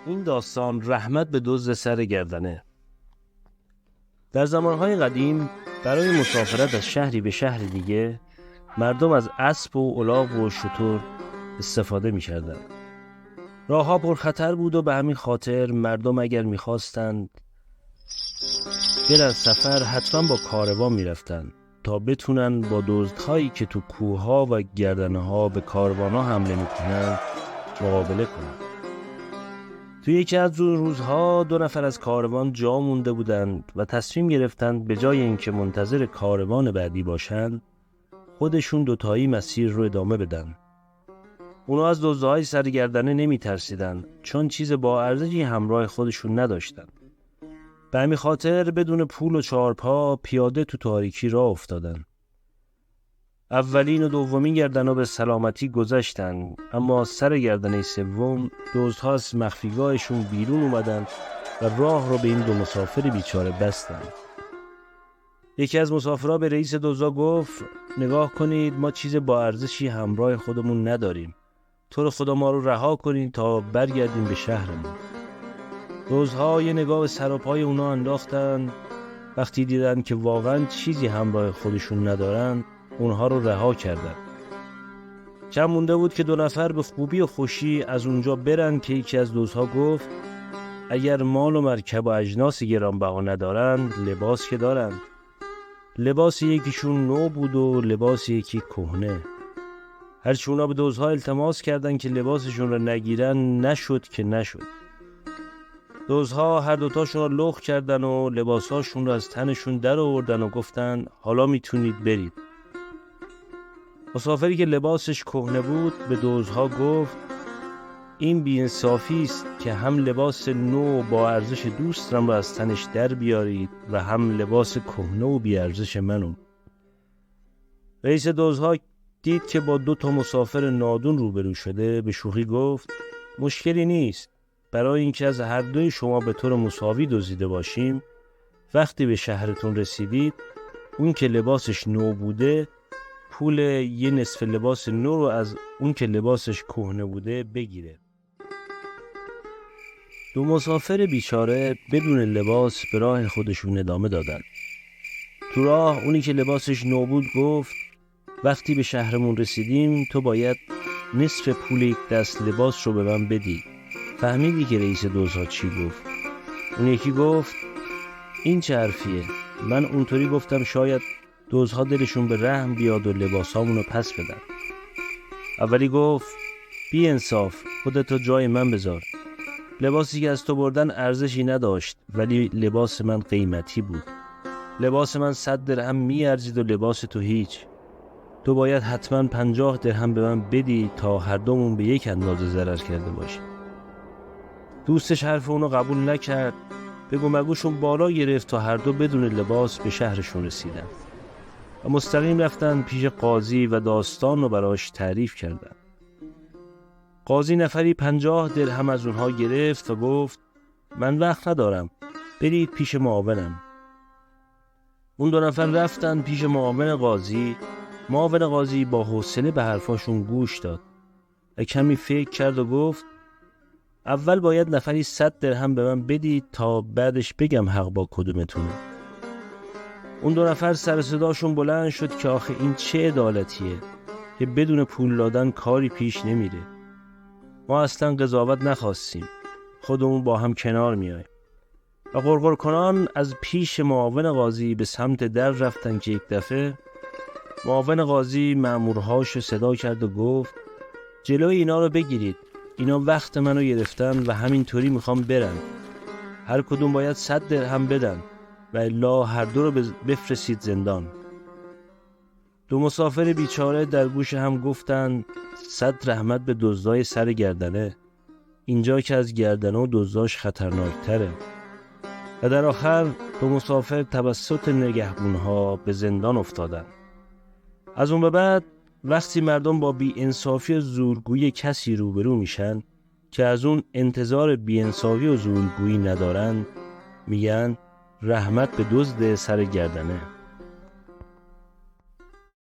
این داستان رحمت به دزد سر گردنه. در زمانهای قدیم برای مسافرت از شهری به شهر دیگه مردم از اسب و الاغ و شتر استفاده می کردن. راهها پرخطر بود و به همین خاطر مردم اگر می خواستند برن سفر حتما با کاروان می رفتن تا بتونن با دزدهایی که تو کوهها و گردنها به کاروانها حمله می کنن مقابله کنن. توی یکی از اون روزها 2 نفر از کاروان جا مونده بودند و تصمیم گرفتند به جای اینکه منتظر کاروان بعدی باشن خودشون دوتایی مسیر رو ادامه بدن. اونا از دزدهای سرگردنه نمی ترسیدن چون چیز با ارزشی همراه خودشون نداشتن. به همین خاطر بدون پول و 4 پا پیاده تو تاریکی راه افتادن. اولین و دومین گردنها به سلامتی گذشتن، اما سر گردنه سوم دزدها از مخفیگاهشون بیرون اومدن و راه رو به این 2 مسافر بیچاره بستن. یکی از مسافرها به رئیس دزدا گفت نگاه کنید، ما چیز با ارزشی همراه خودمون نداریم. تو رو خدا ما رو رها کنید تا برگردیم به شهرمون. دزدها یه نگاه به سر و پای اونا انداختن. وقتی دیدن که واقعا چیزی همراه خودشون ندارن اونها رو رها کردن. کم مونده بود که 2 نفر به خوبی و خوشی از اونجا برن که یکی از دزدها گفت اگر مال و مرکب و اجناس گرانبها ندارند لباس که دارند. لباس یکیشون نو بود و لباس یکی کهنه. هرچی اونا به دزدها التماس کردن که لباسشون رو نگیرن نشد که نشد. دزدها هر دوتاشون رو لخ کردن و لباساشون رو از تنشون در آوردن و گفتن حالا میتونید برید. مسافری که لباسش کهنه بود به دزدها گفت این بی‌انصافی است که هم لباس نو با ارزش دوستم رو از تنش در بیارید و هم لباس کهنه و بی ارزش منو. رئیس دزدها دید که با 2 تا مسافر نادون روبرو شده به شوخی گفت مشکلی نیست. برای اینکه از هر دوی شما به طور مساوی دزدیده باشیم، وقتی به شهرتون رسیدید اون که لباسش نو بوده پول یه نصف لباس نو رو از اون که لباسش کهنه بوده بگیره. 2 مسافر بیچاره بدون لباس به راه خودشون ادامه دادن. تو راه اونی که لباسش نو بود گفت وقتی به شهرمون رسیدیم تو باید نصف پول 1 دست لباس رو به من بدی. فهمیدی که رئیس دزدها چی گفت؟ اون یکی گفت این چه حرفیه؟ من اونطوری گفتم شاید دزدها دلشون به رحم بیاد و لباسامونو پس بدن. اولی گفت بی انصاف، خودتو جای من بذار. لباسی که از تو بردن ارزشی نداشت ولی لباس من قیمتی بود. لباس من 100 درهم میارزید و لباس تو هیچ. تو باید حتما 50 درهم به من بدی تا هر دومون به یک اندازه ضرر کرده باشیم. دوستش حرف اونو قبول نکرد. بگو مگوشون بالا گرفت تا هر دو بدون لباس به شهرشون رسیدن و مستقیم رفتن پیش قاضی و داستان رو براش تعریف کردن. قاضی نفری 50 درهم از اونها گرفت و گفت من وقت ندارم، برید پیش معاونم. اون 2 نفر رفتن پیش معاون قاضی. معاون قاضی با حوصله به حرفاشون گوش داد و کمی فکر کرد و گفت اول باید نفری 100 درهم به من بدید تا بعدش بگم حق با کدومتونه. اون 2 نفر سر صداشون بلند شد که آخه این چه عدالتیه که بدون پول دادن کاری پیش نمیره. ما اصلا قضاوت نخواستیم، خودمون با هم کنار میایم. و غرغر کنان از پیش معاون قاضی به سمت در رفتن که یک دفعه معاون قاضی مأمورهاشو صدا کرد و گفت جلوی اینا رو بگیرید، اینا وقت منو گرفتن و همینطوری میخوام برن. هر کدوم باید 100 درهم بدن و الا هر دو رو بفرستید زندان. 2 مسافر بیچاره در گوش هم گفتن 100 رحمت به دزدای سر گردنه، اینجا که از گردنه و دزداش خطرناکتره. و در آخر 2 مسافر توسط نگهبونها به زندان افتادن. از اون به بعد وقتی مردم با بی‌انصافی و زورگویی کسی روبرو میشن که از اون انتظار بی‌انصافی و زورگویی ندارن میگن رحمت به دزد سر گردنه.